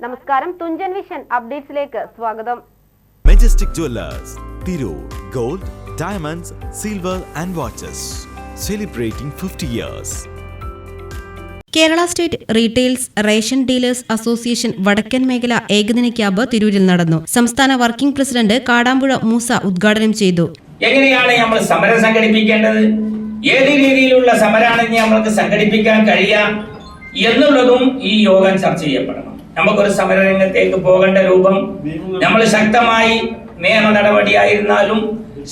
നമസ്കാരം, തുഞ്ചൻ വിഷൻ അപ്ഡേറ്റ്സിലേക്ക് സ്വാഗതം. Majestic Jewellers, Tirur. Gold, diamonds, silver and watches. Celebrating 50 years. Kerala state retails ration dealers association വടക്കൻ മേഖല ഏകദിന ക്യാമ്പ് തിരൂരിൽ നടന്നു. സംസ്ഥാന വർക്കിംഗ് പ്രസിഡന്റ് കാടാമ്പുഴ മൂസ ഉദ്ഘാടനം ചെയ്തു. എങ്ങനെയാണ് നമ്മൾ സമരം സംഘടിപ്പിക്കേണ്ടത്, ഏത് രീതിയിലുള്ള സമരമാണ് നമ്മൾക്ക് സംഘടിപ്പിക്കാൻ കഴിയുക എന്നുള്ളതും ഈ യോഗം ചർച്ച ചെയ്യപ്പെടണം. നമുക്കൊരു സമരരംഗത്തേക്ക് പോകേണ്ട രൂപം നമ്മൾ ശക്തമായി നിയമ നടപടിയായിരുന്നാലും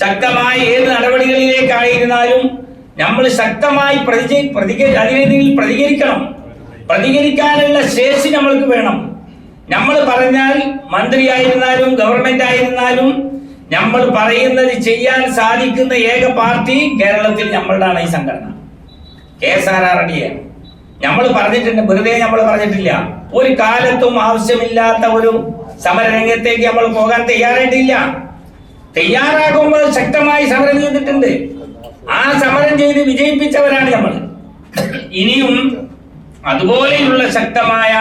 ശക്തമായി ഏത് നടപടികളിലേക്കായിരുന്നാലും നമ്മൾ ശക്തമായി പ്രതികരിക്കണം. പ്രതികരിക്കാനുള്ള ശേഷി നമ്മൾക്ക് വേണം. നമ്മൾ പറഞ്ഞാൽ മന്ത്രിയായിരുന്നാലും ഗവൺമെന്റ് ആയിരുന്നാലും നമ്മൾ പറയുന്നത് ചെയ്യാൻ സാധിക്കുന്ന ഏക പാർട്ടി കേരളത്തിൽ നമ്മളുടെയാണ് ഈ സംഘടന KSRRDA. നമ്മൾ പറഞ്ഞിട്ടുണ്ട്, വെറുതെ നമ്മൾ പറഞ്ഞിട്ടില്ല. ഒരു കാലത്തും ആവശ്യമില്ലാത്ത ഒരു സമരരംഗത്തേക്ക് നമ്മൾ പോകാൻ തയ്യാറായിട്ടില്ല. തയ്യാറാകുമ്പോൾ ശക്തമായി സമരം ചെയ്തിട്ടുണ്ട്. ആ സമരം ചെയ്ത് വിജയിപ്പിച്ചവരാണ് നമ്മൾ. ഇനിയും അതുപോലെയുള്ള ശക്തമായ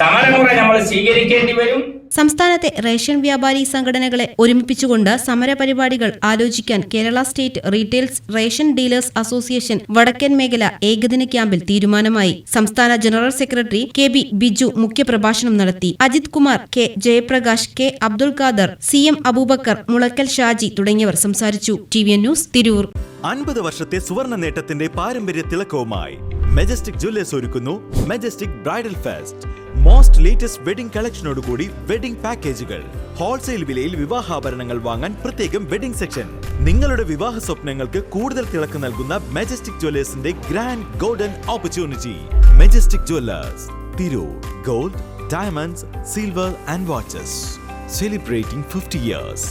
സമരമുറ നമ്മൾ സ്വീകരിക്കേണ്ടി വരും. സംസ്ഥാനത്തെ റേഷൻ വ്യാപാരി സംഘടനകളെ ഒരുമിപ്പിച്ചുകൊണ്ട് സമരപരിപാടികൾ ആലോചിക്കാൻ Kerala state retails ration dealers association വടക്കൻ മേഖല ഏകദിന ക്യാമ്പിൽ തീരുമാനമായി. സംസ്ഥാന ജനറൽ സെക്രട്ടറി KB ബിജു മുഖ്യപ്രഭാഷണം നടത്തി. Ajith Kumar, K Jayaprakash, K Abdul Khader, CM Abubakar, Mulakkal Shaji തുടങ്ങിയവർ സംസാരിച്ചു. TVN news, Tirur. 50 വർഷത്തെ സുവർണ നേട്ടത്തിന്റെ പാരമ്പര്യ തിളക്കവുമായി മെജസ്റ്റിക് ജുവല്ലേഴ്സ് ഒരുക്കുന്നു Majestic bridal fest. Most latest wedding കളക്ഷനോടുകൂടി വെഡിംഗ് പാക്കേജുകൾ. ഹോൾസെയിൽ വിലയിൽ വിവാഹാഭരണങ്ങൾ വാങ്ങാൻ പ്രത്യേകം വെഡിംഗ് സെക്ഷൻ. നിങ്ങളുടെ വിവാഹ സ്വപ്നങ്ങൾക്ക് കൂടുതൽ തിളക്കം നൽകുന്ന മെജസ്റ്റിക് ജുവല്ലേഴ്സിന്റെ grand golden opportunity. Majestic Jewellers, Tirur. Gold, diamonds, silver and watches. Celebrating 50 years.